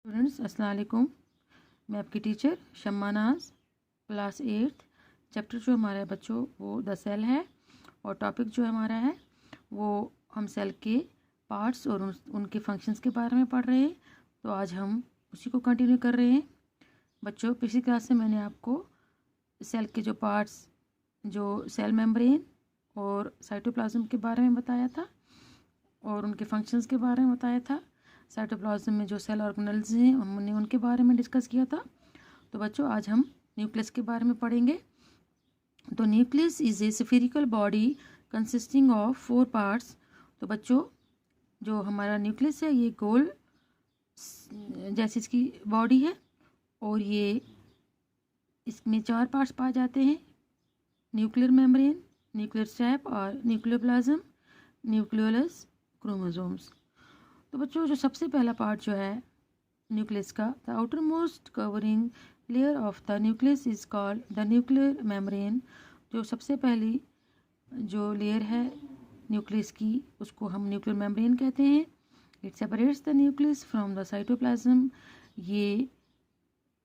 Students अस्सलाम वालेकुम। मैं आपकी टीचर शम्मा नाज, क्लास 8। चैप्टर जो हमारा है बच्चों वो द सेल है और टॉपिक जो हमारा है वो हम सेल के पार्ट्स और उनके फंक्शंस के बारे में पढ़ रहे हैं। तो आज हम उसी को कंटिन्यू कर रहे हैं। बच्चों पिछली क्लास से मैंने आपको सेल के जो पार्ट्स, जो सेल मेम्ब्रेन और साइटोप्लाज्म के बारे में बताया था और उनके फंक्शंस के बारे में बताया था। साइटोप्लाज्म में जो सेल ऑर्गेनेल्स हैं हमने उनके बारे में डिस्कस किया था। तो बच्चों आज हम न्यूक्लियस के बारे में पढ़ेंगे। तो nucleus is a spherical body consisting of 4 parts. तो बच्चों जो हमारा न्यूक्लियस है ये गोल जैसी इसकी बॉडी है और ये इसमें 4 पार्ट्स पाए जाते हैं: न्यूक्लियर मेम्ब्रेन, न्यूक्लियर स्टैप और न्यूक्लियोप्लाज्म, न्यूक्लियोलस, क्रोमोसोम्स। तो बच्चों जो सबसे पहला पार्ट जो है न्यूक्लियस का, the outer most covering layer of the nucleus is called the nuclear membrane. जो सबसे पहली जो लेयर है न्यूक्लियस की उसको हम न्यूक्लियर मेम्ब्रेन कहते हैं। It separates the nucleus from the cytoplasm. ये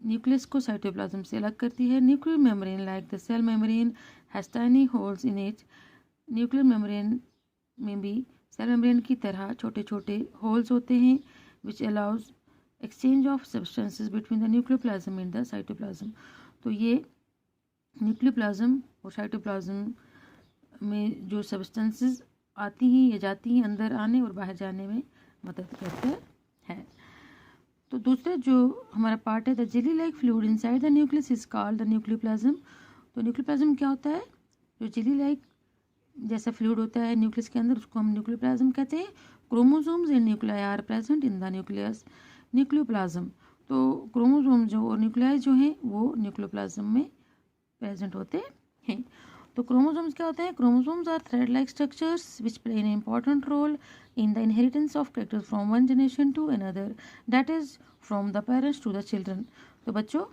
न्यूक्लियस को साइटोप्लाज्म से अलग करती है। Nuclear membrane like the cell membrane has tiny holes in it. Nuclear membrane में भी सेल मेम्ब्रेन की तरह छोटे छोटे होल्स होते हैं which allows exchange of substances between the nucleoplasm and the cytoplasm. तो ये न्यूक्लियोप्लाज्म और साइटोप्लाज्म में जो सब्सटेंसेस आती हैं या जाती हैं अंदर आने और बाहर जाने में मदद करते हैं। तो दूसरा जो हमारा पार्ट है the jelly like fluid inside the nucleus is called the nucleoplasm. तो न्यूक्लियोप्लाज्म क्या होता है? जो जेली लाइक जैसा फ्लूइड होता है न्यूक्लियस के अंदर उसको हम न्यूक्लियोप्लाज्म कहते हैं। Chromosomes and nuclei are present in the nucleus nucleoplasm. तो क्रोमोसोम जो और न्यूक्लियाई जो हैं वो न्यूक्लियोप्लाज्म में प्रेजेंट होते हैं। तो क्रोमोसोम्स क्या होते हैं? Chromosomes are thread like structures which play an important role in the inheritance of characters from one generation to another, that is from the parents to the children. तो बच्चों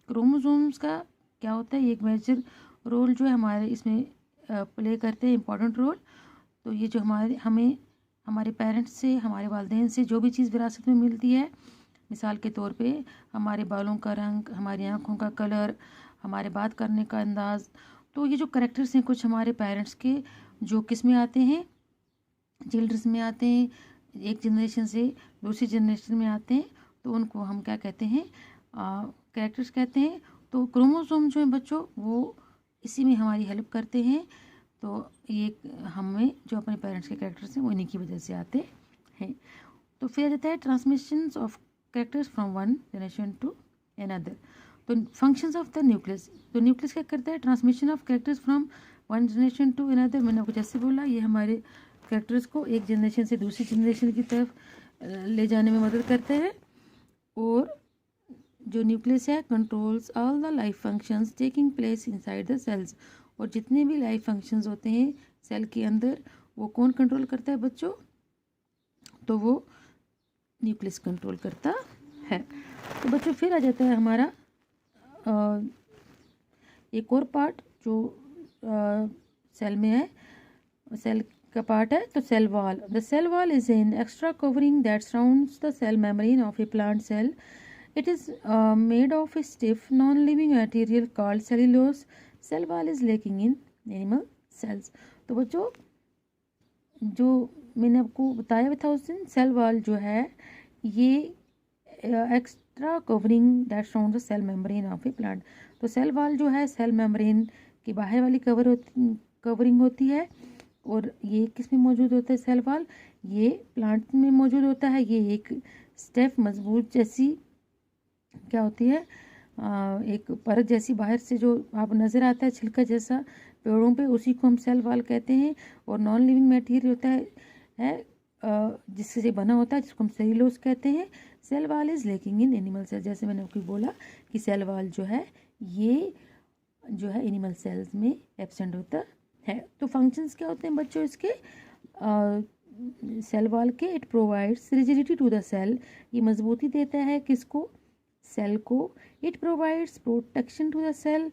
chromosomes का क्या होता है? एक मेजर रोल जो है हमारे इसमें प्ले करते हैं, इम्पॉर्टेंट रोल। तो ये जो हमें हमारे पेरेंट्स से, हमारे वालिदैन से जो भी चीज़ विरासत में मिलती है, मिसाल के तौर पे हमारे बालों का रंग, हमारी आँखों का कलर, हमारे बात करने का अंदाज़, तो ये जो करेक्टर्स हैं कुछ हमारे पेरेंट्स के जो किस में आते हैं, चिल्ड्रंस में आते हैं, एक जनरेशन से दूसरी जनरेशन में आते हैं, तो उनको हम क्या कहते हैं? करेक्टर्स कहते हैं। तो क्रोमोसोम जो है बच्चों वो इसी में हमारी हेल्प करते हैं। तो ये हमें जो अपने पेरेंट्स के कैरेक्टर्स हैं वो इन्हीं की वजह से आते हैं। तो फिर आ जाता है transmission of characters from one generation to another. तो फंक्शंस ऑफ द न्यूक्लियस, तो न्यूक्लियस क्या करता है? Transmission of characters from one generation to another. मैंने आपको जैसे बोला ये हमारे कैरेक्टर्स को एक जनरेशन से दूसरी जनरेशन की तरफ ले जाने में मदद करते हैं। और जो न्यूक्लियस है controls all the life functions taking place inside the cells. और जितने भी लाइफ फंक्शंस होते हैं सेल के अंदर वो कौन कंट्रोल करता है बच्चों? तो वो न्यूक्लियस कंट्रोल करता है। तो बच्चों फिर आ जाता है हमारा एक और पार्ट जो सेल में है, सेल का पार्ट है तो cell wall. The cell wall is an extra covering that surrounds the cell membrane of a plant cell. It is made of a stiff, non-living material called cellulose. Cell wall is lacking in animal cells. तो बच्चों जो मैंने आपको बताया था उस दिन, cell wall जो है ये extra covering that surround the cell membrane of a plant. तो सेल वॉल जो है सेल मेम्ब्रेन की बाहर वाली कवरिंग होती है। और ये किस में मौजूद होता है? सेल वॉल ये प्लांट में मौजूद होता है। ये एक स्टेफ मजबूत जैसी क्या होती है, एक परत जैसी बाहर से जो आप नज़र आता है छिलका जैसा पेड़ों पे, उसी को हम सेल वॉल कहते हैं। और नॉन लिविंग मटेरियल होता है जिससे बना होता है जिसको हम सेल्यूलोज कहते हैं। Cell wall is lacking in animal cell. जैसे मैंने आपको बोला कि सेल वॉल जो है ये जो है एनिमल सेल्स में एब्सेंट होता है। तो फंक्शंस क्या होते हैं बच्चों इसके सेल वॉल के? It provides rigidity to the cell. ये मजबूती देता है किसको? सेल को। It provides protection to the cell.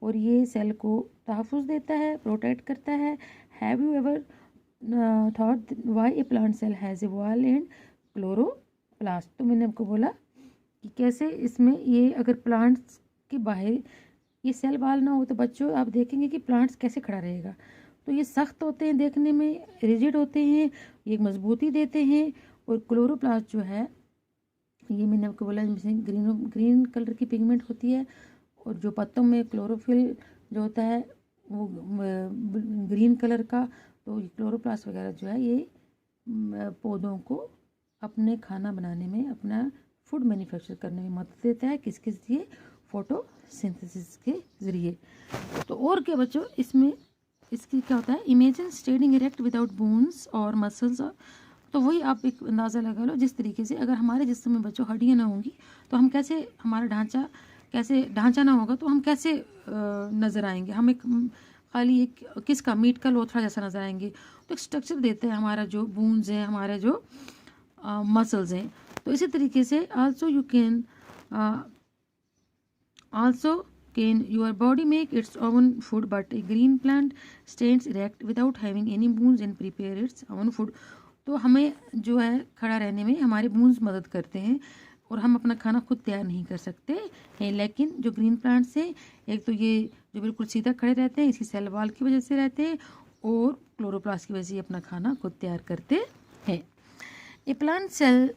और ये सेल को तहफ़्फ़ुज़ देता है, प्रोटेक्ट करता है। Have you ever thought why a plant cell has a wall and chloroplast? तो मैंने आपको बोला कि कैसे इसमें ये अगर प्लांट्स के बाहर ये सेल वाल ना हो तो बच्चों आप देखेंगे कि प्लांट्स कैसे खड़ा रहेगा। तो ये सख्त होते हैं, देखने में रिजिड होते हैं, ये मजबूती देते हैं। और क्लोरोप्लास्ट जो है ये मैंने आपको बोला ग्रीन कलर की पिगमेंट होती है, और जो पत्तों में क्लोरोफिल जो होता है वो ग्रीन कलर का। तो क्लोरोप्लास्ट वगैरह जो है ये पौधों को अपने खाना बनाने में, अपना फूड मैन्युफैक्चर करने में मदद देता है। किसके जरिए? फोटोसिंथेसिस के ज़रिए। तो और क्या बच्चों इसमें, इसकी क्या होता है? Imagine standing erect without bones और मसल्स। तो वही आप एक अंदाज़ा लगा लो, जिस तरीके से अगर हमारे जिस्म में बच्चों हड्डियाँ ना होंगी तो हम कैसे, हमारा ढांचा ना होगा तो हम कैसे नज़र आएंगे? हम एक खाली एक किसका, मीट का लोथड़ा जैसा नज़र आएंगे। तो एक स्ट्रक्चर देते हैं हमारा जो बोन्स हैं, हमारे जो मसल्स हैं। तो इसी तरीके से also can your body make its own food, but a green plant stands erect without having any bones and prepare its own food. तो हमें जो है खड़ा रहने में हमारे बोन्स मदद करते हैं और हम अपना खाना खुद तैयार नहीं कर सकते हैं। लेकिन जो ग्रीन प्लांट्स हैं, एक तो ये जो बिल्कुल सीधा खड़े रहते हैं, इसी सेल वॉल की वजह से रहते हैं, और क्लोरोप्लास्ट की वजह से अपना खाना खुद तैयार करते हैं। A plant cell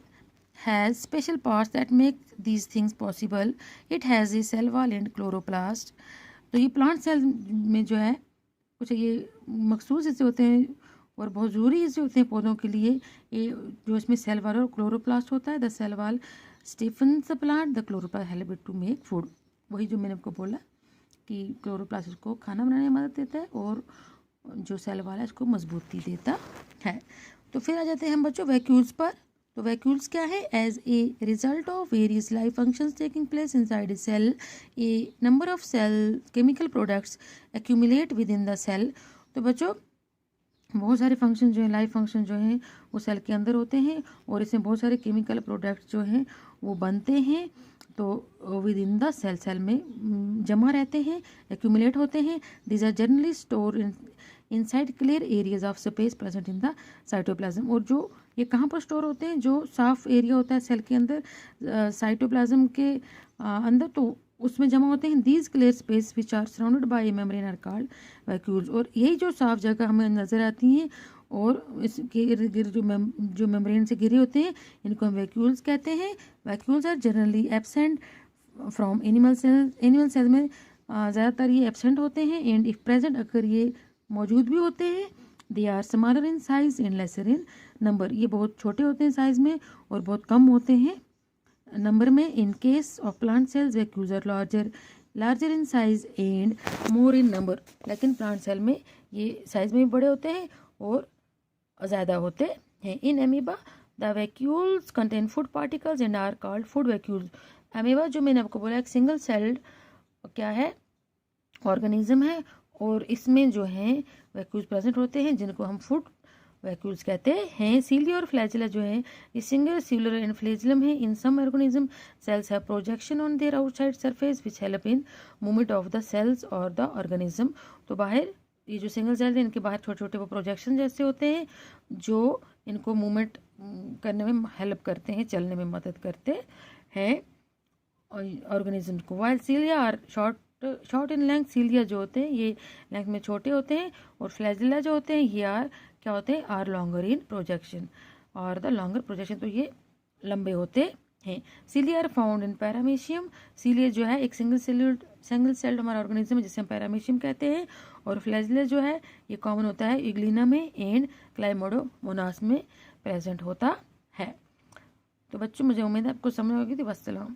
has special parts that make these things possible. It has a cell wall and chloroplast. तो ये प्लांट सेल में जो है कुछ ये मखसूस हिस्से होते हैं और बहुत ज़रूरी हिस्से होते हैं पौधों के लिए। ये जो इसमें सेल वॉल और क्लोरोप्लास्ट होता है, the cell wall stiffens the plant, the chloroplast help it to make food. वही जो मैंने आपको बोला कि क्लोरोप्लास्ट इसको खाना बनाने में मदद देता है और जो सेल वॉल है इसको मजबूती देता है। तो फिर आ जाते हैं हम बच्चों वैक्यूल्स पर। तो वैक्यूल्स क्या है? As a result of various life functions taking place inside a cell, a number of cell chemical products accumulate within the cell. तो बच्चों बहुत सारे फंक्शन जो हैं, लाइफ फंक्शन जो हैं वो सेल के अंदर होते हैं और इसमें बहुत सारे केमिकल प्रोडक्ट्स जो हैं वो बनते हैं। तो विद इन द सेल में जमा रहते हैं, एक्यूमुलेट होते हैं। These are generally store inside clear areas of space present in the cytoplasm. और जो ये कहाँ पर स्टोर होते हैं? जो साफ एरिया होता है सेल के अंदर, साइटोप्लाज्म के अंदर, तो उसमें जमा होते हैं। These clear space which are surrounded by a membrane are called vacuoles. और यही जो साफ जगह हमें नज़र आती हैं और इसके इर्द गिर्द जो मेम्ब्रेन से घिरे होते हैं, इनको हम वैक्यूल्स कहते हैं। Vacuoles are generally absent from animal cells में ज़्यादातर ये एब्सेंट होते हैं। एंड इफ प्रेजेंट, अगर ये मौजूद भी होते हैं, they are smaller in size and lesser in number. ये बहुत छोटे होते हैं साइज में और बहुत कम होते हैं नंबर में। In case of plant cells vacuoles are larger in size and more in number. लेकिन प्लांट सेल में ये साइज में भी बड़े होते हैं और ज़्यादा होते हैं। In amoeba the vacuoles contain food particles and are called food vacuoles. Amoeba जो मैंने आपको बोला एक सिंगल सेल्ड क्या है, ऑर्गेनिज्म है, और इसमें जो है वैक्यूल्स प्रेजेंट होते हैं जिनको हम फूड वैक्यूल्स कहते हैं। सीलिया और फ्लैजिला जो है ये सिंगल सेलुलर एंड फ्लैजिलम है। In some organism cells have projection on their outside surface which help in movement of the cells और द ऑर्गेनिज्म। तो बाहर ये जो सिंगल सेल है इनके बाहर छोटे छोटे वो प्रोजेक्शन जैसे होते हैं जो इनको मूवमेंट करने में हेल्प करते हैं, चलने में मदद करते हैं ऑर्गेनिज्म को। While cilia are short in length, cilia जो होते हैं ये लेंथ में छोटे होते हैं, और फ्लैजिला जो होते हैं ये क्या होते हैं? आर लॉन्गर इन प्रोजेक्शन, और द लॉन्गर प्रोजेक्शन, तो ये लंबे होते हैं। सीलिया आर फाउंड इन पैरामीशियम। सीलिया जो है एक सिंगल सेल्ड हमारा ऑर्गेनिज्म है जिसे हम पैरामीशियम कहते हैं। और फ्लैजिला जो है ये कॉमन होता है इग्लिना में एंड क्लाइमोडोमोनास में प्रेजेंट होता है। तो बच्चों मुझे उम्मीद है आपको समझ होगी थी। वस्सलाम।